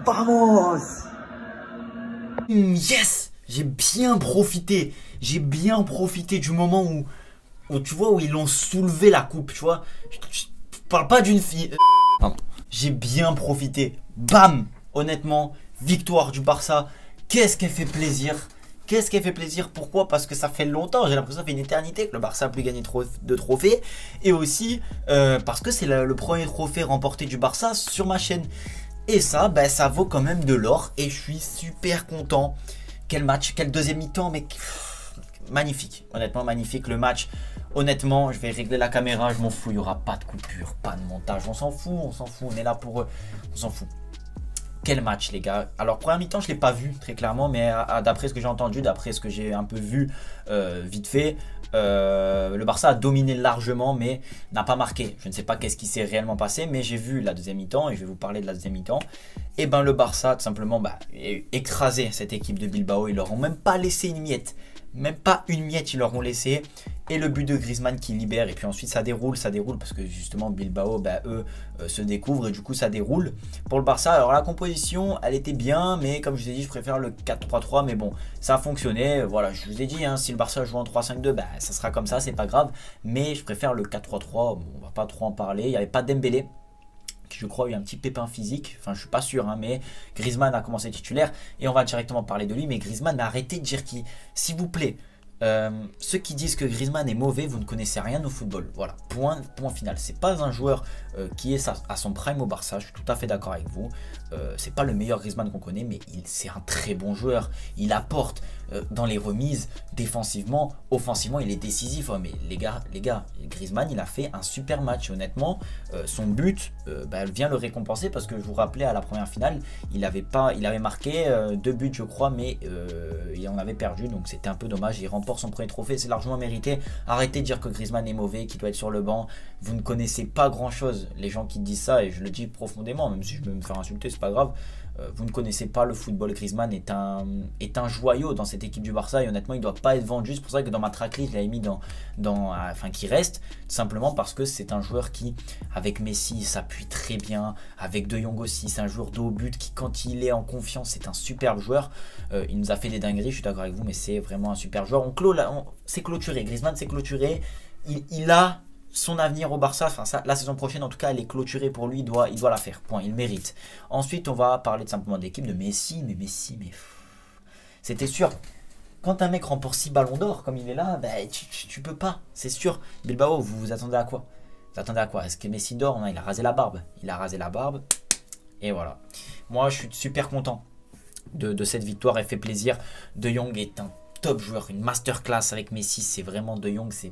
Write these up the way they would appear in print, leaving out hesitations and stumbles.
Vamos! Yes! J'ai bien profité. J'ai bien profité du moment où tu vois, où ils l'ont soulevé la coupe, tu vois. Je parle pas d'une fille. Pardon. J'ai bien profité. Bam! Honnêtement, victoire du Barça. Qu'est-ce qu'elle fait plaisir! Qu'est-ce qu'elle fait plaisir? Pourquoi? Parce que ça fait longtemps, j'ai l'impression que ça fait une éternité que le Barça a plus gagné de trophées. Et aussi parce que c'est le premier trophée remporté du Barça sur ma chaîne. Et ça, ben, ça vaut quand même de l'or. Et je suis super content. Quel match, quel deuxième mi-temps, mais magnifique. Honnêtement, magnifique le match. Honnêtement, je vais régler la caméra, je m'en fous. Il n'y aura pas de coupure, pas de montage. On s'en fout, on s'en fout. On est là pour eux. On s'en fout. Quel match, les gars. Alors, première mi-temps, je ne l'ai pas vu très clairement, mais d'après ce que j'ai entendu, d'après ce que j'ai un peu vu vite fait, le Barça a dominé largement, mais n'a pas marqué. Je ne sais pas qu'est-ce qui s'est réellement passé, mais j'ai vu la deuxième mi-temps et je vais vous parler de la deuxième mi-temps. Et ben, le Barça, tout simplement, écrasé cette équipe de Bilbao. Ils leur ont même pas laissé une miette. Même pas une miette, ils leur ont laissé. Et le but de Griezmann qui libère. Et puis ensuite, ça déroule parce que justement, Bilbao, eux, se découvrent. Et du coup, ça déroule pour le Barça. Alors, la composition, elle était bien. Mais comme je vous ai dit, je préfère le 4-3-3. Mais bon, ça a fonctionné. Voilà, je vous ai dit, hein, si le Barça joue en 3-5-2, ça sera comme ça, c'est pas grave. Mais je préfère le 4-3-3. Bon, on va pas trop en parler. Il n'y avait pas Dembélé, qui je crois a eu un petit pépin physique, enfin je suis pas sûr, hein, mais Griezmann a commencé titulaire et on va directement parler de lui. Mais Griezmann, arrêtez de dire qui, s'il vous plaît, ceux qui disent que Griezmann est mauvais, vous ne connaissez rien au football. Voilà, point final. C'est pas un joueur qui est à son prime au Barça, je suis tout à fait d'accord avec vous. C'est pas le meilleur Griezmann qu'on connaît, mais c'est un très bon joueur. Il apporte dans les remises, défensivement, offensivement, il est décisif. Oh, mais les gars, Griezmann, il a fait un super match. Honnêtement, son but vient le récompenser parce que je vous rappelais à la première finale, il avait marqué 2 buts, je crois, mais il en avait perdu, donc c'était un peu dommage. Il remporte son premier trophée, c'est largement mérité. Arrêtez de dire que Griezmann est mauvais, qu'il doit être sur le banc. Vous ne connaissez pas grand chose, les gens qui disent ça, et je le dis profondément, même si je vais me faire insulter, c'est pas grave. Vous ne connaissez pas le football. Griezmann est un joyau dans cette équipe du Barça et honnêtement il ne doit pas être vendu. C'est pour ça que dans ma tracklist je l'avais mis enfin qui reste, tout simplement parce que c'est un joueur qui avec Messi s'appuie très bien, avec De Jong aussi, c'est un joueur de haut but qui quand il est en confiance c'est un superbe joueur. Il nous a fait des dingueries, je suis d'accord avec vous, mais c'est vraiment un super joueur. C'est clôturé, Griezmann c'est clôturé, il a son avenir au Barça, enfin ça, la saison prochaine en tout cas elle est clôturée pour lui, il doit la faire, point, il mérite. Ensuite on va parler tout simplement d'équipe de Messi, mais c'était sûr, quand un mec remporte 6 ballons d'or comme il est là, tu peux pas, c'est sûr. Bilbao, vous vous attendez à quoi? Vous attendez à quoi? Est-ce que Messi dort? Non, il a rasé la barbe, et voilà. Moi je suis super content de cette victoire, elle fait plaisir. De Jong est un top joueur, une masterclass avec Messi, c'est vraiment De Jong, c'est...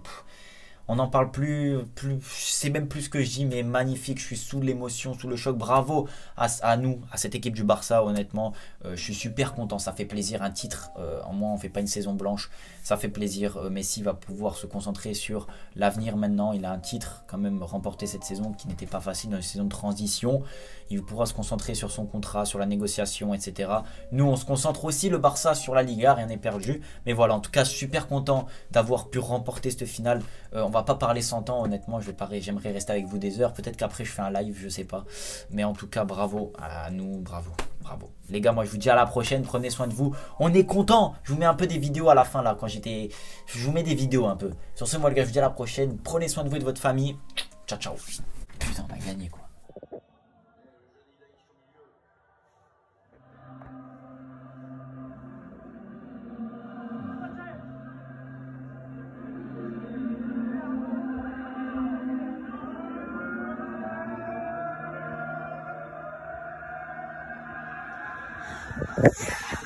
On n'en parle plus, c'est même plus ce que je dis, mais magnifique, je suis sous l'émotion, sous le choc. Bravo à nous, à cette équipe du Barça, honnêtement. Je suis super content, ça fait plaisir, un titre. En moins, on ne fait pas une saison blanche, ça fait plaisir. Messi va pouvoir se concentrer sur l'avenir maintenant. Il a un titre quand même remporté cette saison qui n'était pas facile dans une saison de transition. Il pourra se concentrer sur son contrat, sur la négociation, etc. Nous, on se concentre aussi, le Barça, sur la Liga, rien n'est perdu. Mais voilà, en tout cas, super content d'avoir pu remporter cette finale. On va pas parler 100 ans, honnêtement, j'aimerais rester avec vous des heures. Peut-être qu'après, je fais un live, je sais pas. Mais en tout cas, bravo à nous, bravo. Les gars, moi, je vous dis à la prochaine, prenez soin de vous. On est content. Je vous mets un peu des vidéos à la fin, là, je vous mets des vidéos un peu. Sur ce, moi, les gars, je vous dis à la prochaine. Prenez soin de vous et de votre famille. Ciao, ciao. Putain, on a gagné, quoi. Yeah.